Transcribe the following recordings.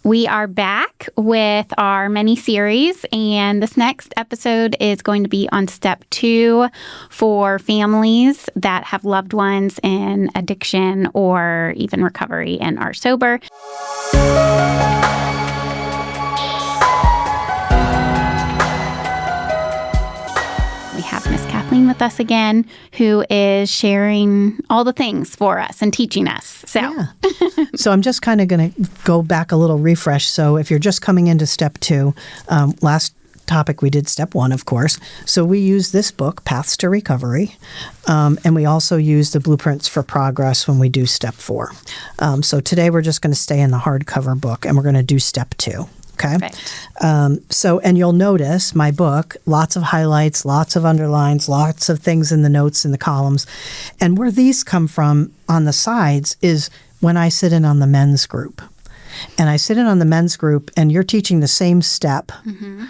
We are back with our mini-series, and this next episode is going to be on step 2 for families that have loved ones in addiction or even recovery and are sober. We have Miss Kathleen with us again, who is sharing all the things for us and teaching us. So I'm just kind of going to go back a little refresh. So if you're just coming into step 2, last topic we did step 1, of course. So we use this book, Paths to Recovery, and we also use the Blueprints for Progress when we do step 4. So today we're just going to stay in the hardcover book, and we're going to do step 2. Okay. And you'll notice my book, lots of highlights, lots of underlines, lots of things in the notes in the columns. And where these come from on the sides is when I sit in on the men's group. And I sit in on the men's group and you're teaching the same step. Mm-hmm.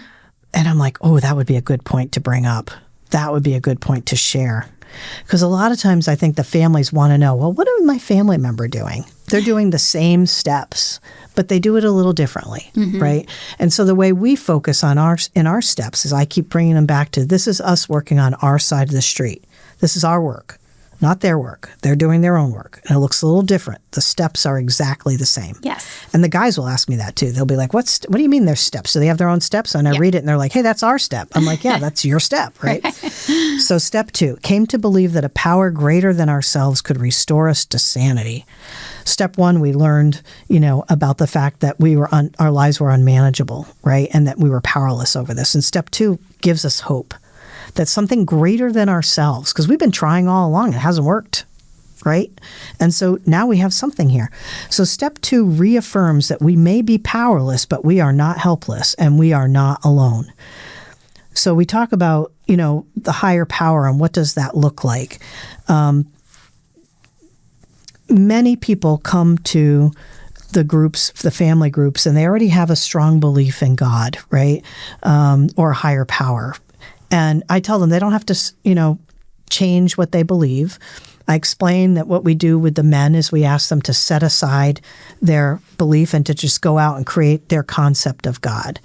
And I'm like, oh, that would be a good point to bring up. That would be a good point to share. Because a lot of times I think the families want to know, well, what is my family member doing? They're doing the same steps, but they do it a little differently, right? And so the way we focus on in our steps is I keep bringing them back to this is us working on our side of the street. This is our work, not their work. They're doing their own work. And it looks a little different. The steps are exactly the same. Yes. And the guys will ask me that too. They'll be like, what do you mean there's steps? So they have their own steps? And I read it and they're like, hey, that's our step. I'm like, yeah, that's your step, right? So step 2, came to believe that a power greater than ourselves could restore us to sanity. Step 1, we learned, about the fact that our lives were unmanageable, right? And that we were powerless over this. And step 2 gives us hope that something greater than ourselves, because we've been trying all along, it hasn't worked, right? And so now we have something here. So step 2 reaffirms that we may be powerless, but we are not helpless and we are not alone. So we talk about, the higher power and what does that look like? Many people come to the groups, the family groups, and they already have a strong belief in God, right? Or higher power. And I tell them they don't have to, change what they believe. I explain that what we do with the men is we ask them to set aside their belief and to just go out and create their concept of God.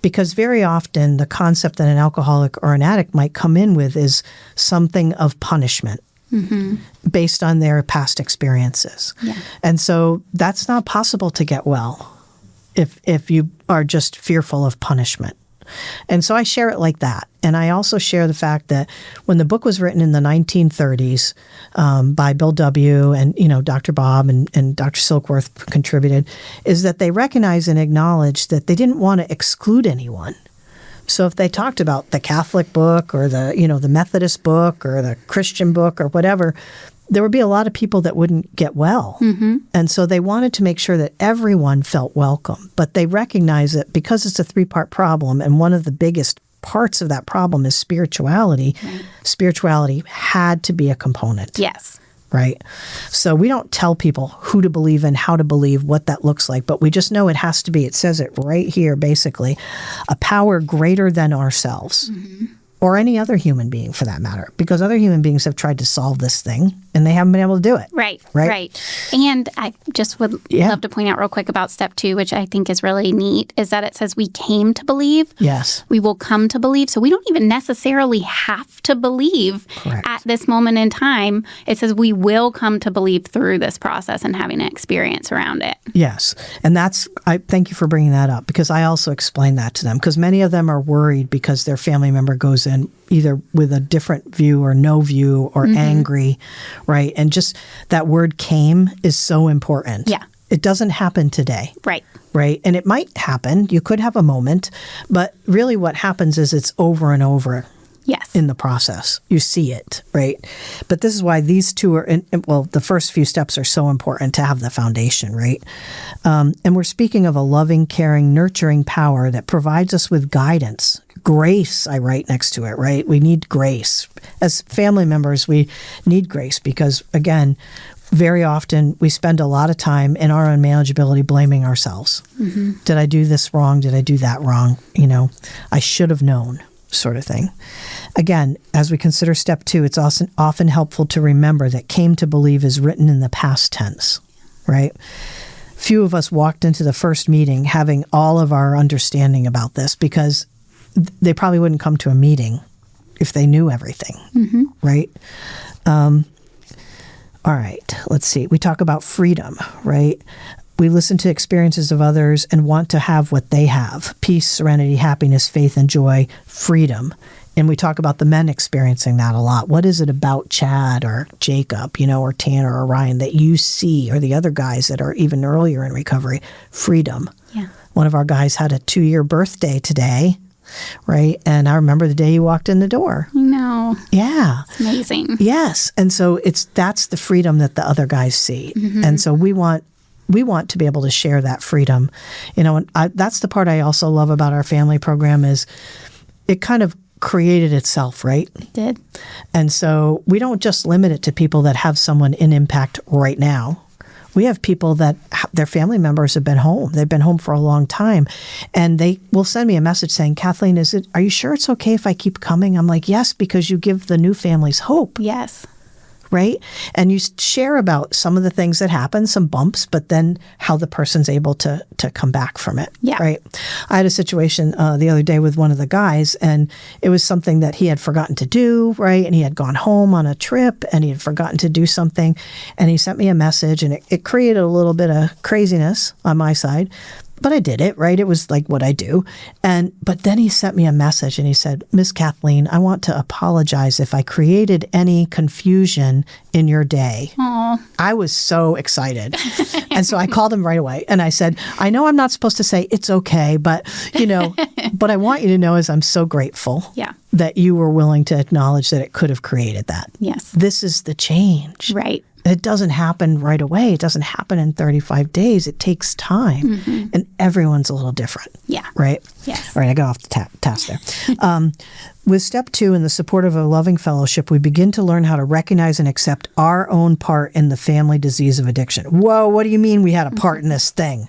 Because very often the concept that an alcoholic or an addict might come in with is something of punishment. Mm-hmm. Based on their past experiences. Yeah. And so that's not possible to get well if you are just fearful of punishment. And so I share it like that. And I also share the fact that when the book was written in the 1930s by Bill W. and, Dr. Bob and Dr. Silkworth contributed, is that they recognized and acknowledged that they didn't want to exclude anyone. So if they talked about the Catholic book or the Methodist book or the Christian book or whatever, there would be a lot of people that wouldn't get well. Mm-hmm. And so they wanted to make sure that everyone felt welcome. But they recognize that because it's a 3-part problem, and one of the biggest parts of that problem is spirituality, spirituality had to be a component. Yes. Right? So we don't tell people who to believe in, how to believe, what that looks like, but we just know it has to be, it says it right here, basically, a power greater than ourselves. Mm-hmm. Or any other human being for that matter, because other human beings have tried to solve this thing and they haven't been able to do it. Right. And I just would love to point out real quick about step 2, which I think is really neat, is that it says we came to believe. Yes. We will come to believe. So we don't even necessarily have to believe at this moment in time. It says we will come to believe through this process and having an experience around it. Yes. And I thank you for bringing that up, because I also explain that to them, because many of them are worried because their family member goes in either with a different view or no view or angry, right? And just that word came is so important. Yeah. It doesn't happen today. Right. And it might happen. You could have a moment, but really what happens is it's over and over. Yes. In the process. You see it, right? But this is why these two are, the first few steps are so important to have the foundation, right? And we're speaking of a loving, caring, nurturing power that provides us with guidance. Grace, I write next to it, right? We need grace. As family members, we need grace because, again, very often we spend a lot of time in our unmanageability blaming ourselves. Mm-hmm. Did I do this wrong? Did I do that wrong? I should have known. Sort of thing. Again, as we consider step 2, it's often helpful to remember that came to believe is written in the past tense, right? few of us walked into the first meeting having all of our understanding about this, because they probably wouldn't come to a meeting if they knew everything, right? All right, let's see. We talk about freedom, right? We listen to experiences of others and want to have what they have: peace, serenity, happiness, faith, and joy, freedom. And we talk about the men experiencing that a lot. What is it about Chad or Jacob, or Tanner or Ryan that you see, or the other guys that are even earlier in recovery? Freedom. Yeah. One of our guys had a 2-year birthday today, right? And I remember the day he walked in the door. No. Yeah. It's amazing. Yes. And so that's the freedom that the other guys see. And so we want to be able to share that freedom. And that's the part I also love about our family program is it kind of created itself, right? It did. And so we don't just limit it to people that have someone in impact right now. We have people that their family members have been home. They've been home for a long time. And they will send me a message saying, Kathleen, are you sure it's okay if I keep coming? I'm like, yes, because you give the new families hope. Yes. Right? And you share about some of the things that happen, some bumps, but then how the person's able to come back from it. Yeah. Right? I had a situation the other day with one of the guys, and it was something that he had forgotten to do, right? And he had gone home on a trip, and he had forgotten to do something. And he sent me a message, and it created a little bit of craziness on my side. But I did it, right? It was like what I do. But then he sent me a message and he said, Miss Kathleen, I want to apologize if I created any confusion in your day. Aww. I was so excited. And so I called him right away and I said, I know I'm not supposed to say it's okay, but what I want you to know is I'm so grateful that you were willing to acknowledge that it could have created that. Yes. This is the change. Right. It doesn't happen right away. It doesn't happen in 35 days. It takes time. And everyone's a little different. Yeah. Right? Yes. All right, I got off the task there. With step 2, in the support of a loving fellowship, we begin to learn how to recognize and accept our own part in the family disease of addiction. Whoa, what do you mean we had a part in this thing?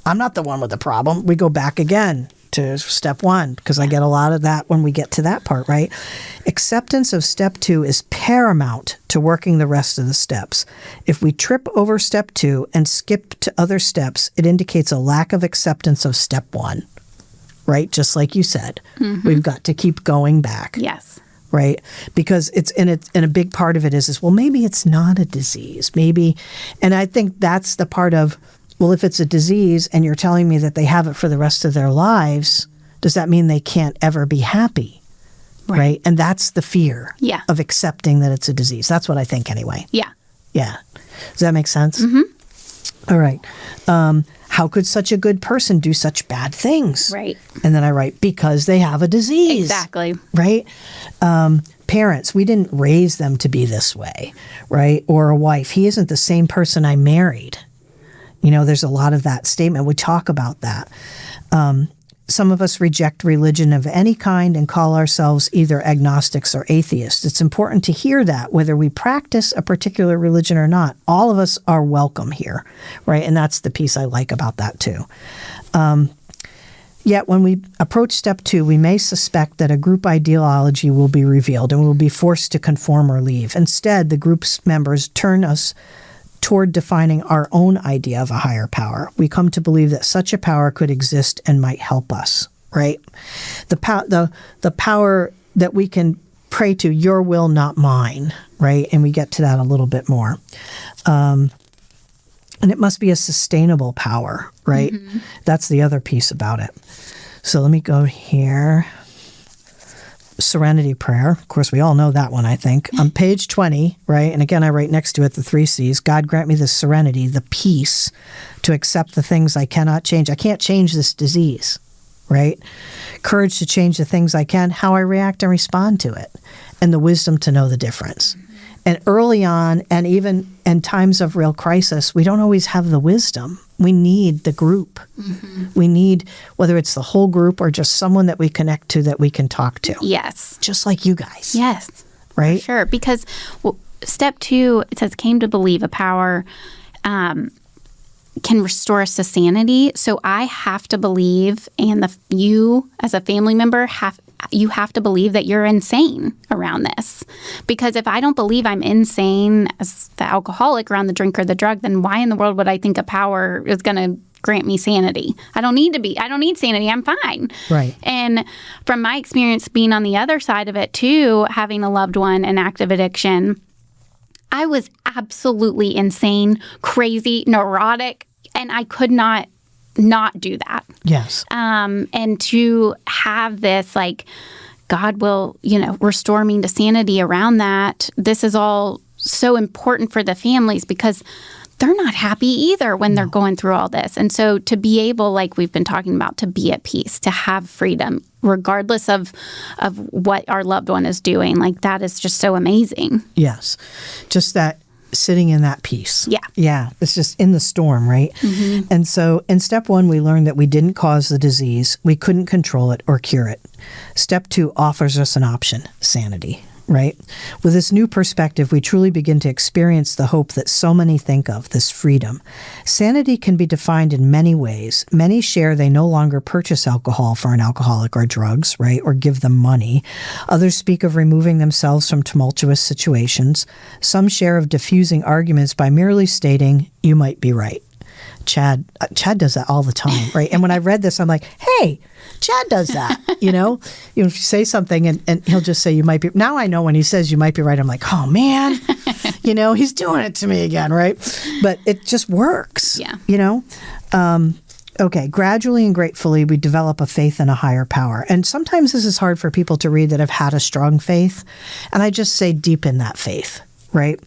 I'm not the one with the problem. We go back again to step 1, because I get a lot of that when we get to that part, right? Acceptance of step 2 is paramount to working the rest of the steps. If we trip over step 2 and skip to other steps, it indicates a lack of acceptance of step 1, right? Just like you said, we've got to keep going back. Yes. Right? Because it's a big part of it is, well, maybe it's not a disease. Maybe, and I think that's the part of, well, if it's a disease and you're telling me that they have it for the rest of their lives, does that mean they can't ever be happy? Right? And that's the fear of accepting that it's a disease. That's what I think anyway. Yeah. Yeah. Does that make sense? All right. How could such a good person do such bad things? Right. And then I write, because they have a disease. Exactly. Right? Parents, we didn't raise them to be this way, right? Or a wife, he isn't the same person I married. There's a lot of that statement. We talk about that. Some of us reject religion of any kind and call ourselves either agnostics or atheists. It's important to hear that, whether we practice a particular religion or not. All of us are welcome here, right? And that's the piece I like about that too. Yet when we approach step 2, we may suspect that a group ideology will be revealed and we'll be forced to conform or leave. Instead, the group's members turn us toward defining our own idea of a higher power. We come to believe that such a power could exist and might help us, right? The power that we can pray to, your will, not mine, right? And we get to that a little bit more. And it must be a sustainable power, right? That's the other piece about it. So let me go here. Serenity prayer. Of course, we all know that one, I think. On page 20, right? And again, I write next to it the 3 C's. God grant me the serenity, the peace to accept the things I cannot change. I can't change this disease, right? Courage to change the things I can, how I react and respond to it, and the wisdom to know the difference. And early on, and even in times of real crisis, we don't always have the wisdom. We need the group. We need, whether it's the whole group or just someone that we connect to that we can talk to. Yes. Just like you guys. Yes. Right? Sure. Because step 2, it says, came to believe a power can restore us to sanity. So I have to believe, and you as a family member you have to believe that you're insane around this. Because if I don't believe I'm insane as the alcoholic around the drink or the drug, then why in the world would I think a power is going to grant me sanity? I don't need sanity. I'm fine. Right. And from my experience being on the other side of it too, having a loved one in active addiction, I was absolutely insane, crazy, neurotic, and I could not do that. Yes. And to have this, like, God will, restore me to sanity around that. This is all so important for the families because they're not happy either when they're going through all this. And so to be able, like we've been talking about, to be at peace, to have freedom, regardless of what our loved one is doing, like that is just so amazing. Yes. Just that sitting in that peace. Yeah. Yeah. It's just in the storm, right? Mm-hmm. And so in step 1, we learned that we didn't cause the disease. We couldn't control it or cure it. Step 2 offers us an option, sanity. Right? With this new perspective, we truly begin to experience the hope that so many think of, this freedom. Sanity can be defined in many ways. Many share they no longer purchase alcohol for an alcoholic or drugs, right? Or give them money. Others speak of removing themselves from tumultuous situations. Some share of diffusing arguments by merely stating, "You might be right." Chad does that all the time, right? And when I read this, I'm like, hey, Chad does that, if you say something and he'll just say, "You might be." Now I know when he says "you might be right," I'm like, oh man, he's doing it to me again, right? But it just works, Okay, gradually and gratefully, we develop a faith in a higher power. And sometimes this is hard for people to read that have had a strong faith. And I just say deepen that faith. Right?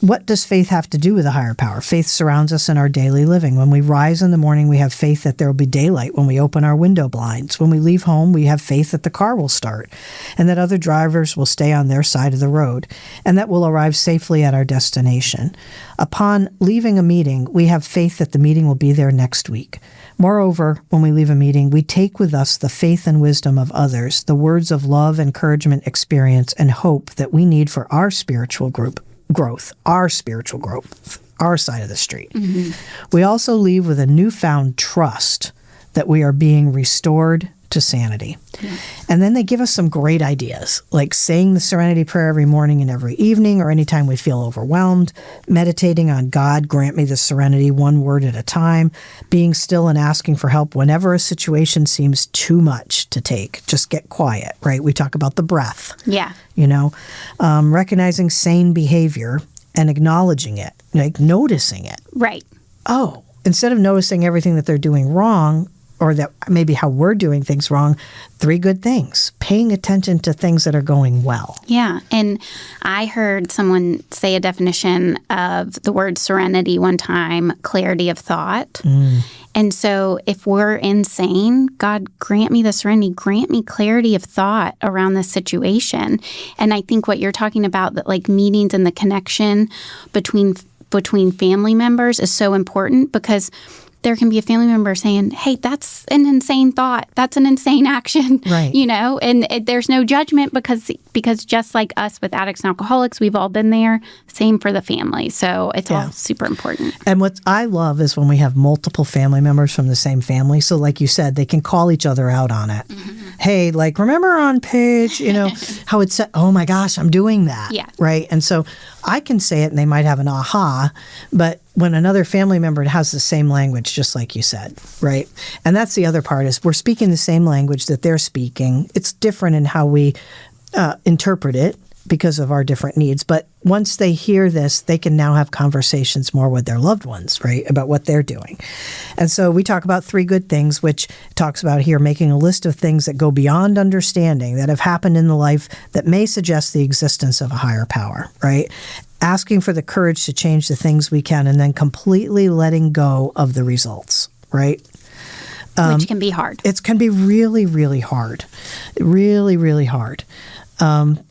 What does faith have to do with a higher power? Faith surrounds us in our daily living. When we rise in the morning, we have faith that there will be daylight when we open our window blinds. When we leave home, we have faith that the car will start and that other drivers will stay on their side of the road and that we'll arrive safely at our destination. Upon leaving a meeting, we have faith that the meeting will be there next week. Moreover, when we leave a meeting, we take with us the faith and wisdom of others, the words of love, encouragement, experience, and hope that we need for our spiritual growth, our side of the street. Mm-hmm. We also leave with a newfound trust that we are being restored to sanity. Yeah. And then they give us some great ideas, like saying the Serenity Prayer every morning and every evening, or anytime we feel overwhelmed, meditating on God, grant me the serenity, one word at a time, being still and asking for help whenever a situation seems too much to take. Just get quiet, right? We talk about the breath. Yeah. Recognizing sane behavior and acknowledging it, like noticing it. Right. Oh, instead of noticing everything that they're doing wrong, or that maybe how we're doing things wrong, 3 good things. Paying attention to things that are going well. Yeah. And I heard someone say a definition of the word serenity one time, clarity of thought. Mm. And so if we're insane, God, grant me the serenity, grant me clarity of thought around this situation. And I think what you're talking about, that like meetings and the connection between family members is so important, because there can be a family member saying, hey, that's an insane thought. That's an insane action. Right. And there's no judgment because just like us with addicts and alcoholics, we've all been there. Same for the family. So it's all super important. And what I love is when we have multiple family members from the same family. So like you said, they can call each other out on it. Mm-hmm. Hey, like, remember on page, how it said, oh my gosh, I'm doing that. Yeah. Right. And so I can say it and they might have an aha, but when another family member has the same language, just like you said, right? And that's the other part, is we're speaking the same language that they're speaking. It's different in how we interpret it because of our different needs. But once they hear this, they can now have conversations more with their loved ones, right, about what they're doing. And so we talk about 3 good things, which talks about here making a list of things that go beyond understanding, that have happened in the life that may suggest the existence of a higher power, right? Asking for the courage to change the things we can, and then completely letting go of the results, right? Which can be hard. It can be really, really hard. Really, really hard.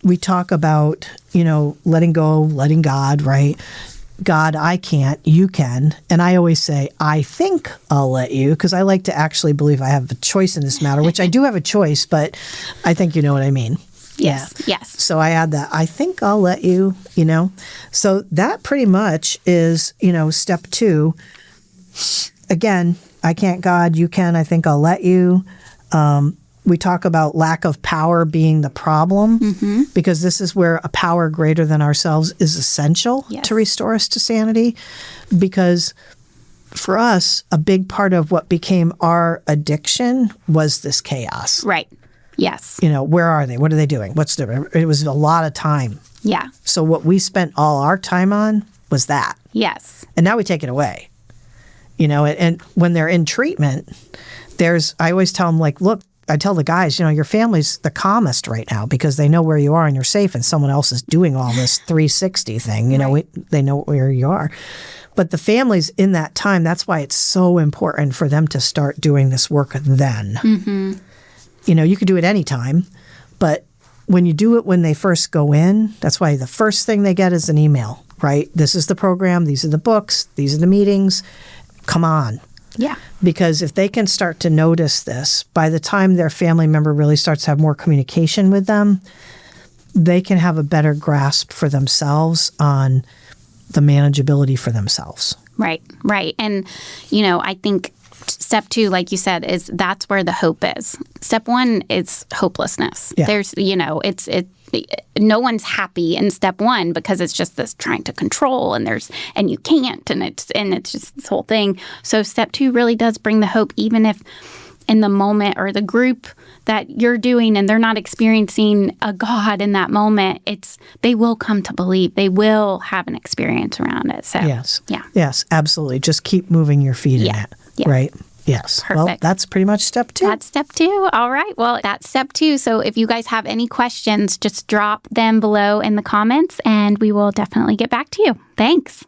We talk about, letting go, letting God, right? God, I can't, you can. And I always say, I think I'll let you, because I like to actually believe I have a choice in this matter, which I do have a choice, but I think you know what I mean. Yes, yeah. yes. So I add that, I think I'll let you, So that pretty much is, step 2. Again, I can't, God, you can, I think I'll let you. we talk about lack of power being the problem, because this is where a power greater than ourselves is essential to restore us to sanity. Because for us, a big part of what became our addiction was this chaos. Right. Yes. Where are they? What are they doing? It was a lot of time. Yeah. So what we spent all our time on was that. Yes. And now we take it away. And when they're in treatment, I always tell them, like, look, I tell the guys, your family's the calmest right now because they know where you are and you're safe, and someone else is doing all this 360 thing. They know where you are. But the families in that time, that's why it's so important for them to start doing this work then. You could do it anytime, but when you do it when they first go in, that's why the first thing they get is an email, right? This is the program. These are the books. These are the meetings. Come on. Yeah. Because if they can start to notice this, by the time their family member really starts to have more communication with them, they can have a better grasp for themselves on the manageability for themselves. Right. And, I think step 2, like you said, is that's where the hope is. Step 1 is hopelessness. Yeah. There's, no one's happy in step 1 because it's just this trying to control and you can't, and it's just this whole thing. So step 2 really does bring the hope, even if in the moment or the group that you're doing and they're not experiencing a God in that moment, they will come to believe. They will have an experience around it. So yes, absolutely. Just keep moving your feet in it. Yeah. Right. Yes. Perfect. Well, that's pretty much step 2. That's step 2. All right. Well, that's step 2. So if you guys have any questions, just drop them below in the comments and we will definitely get back to you. Thanks.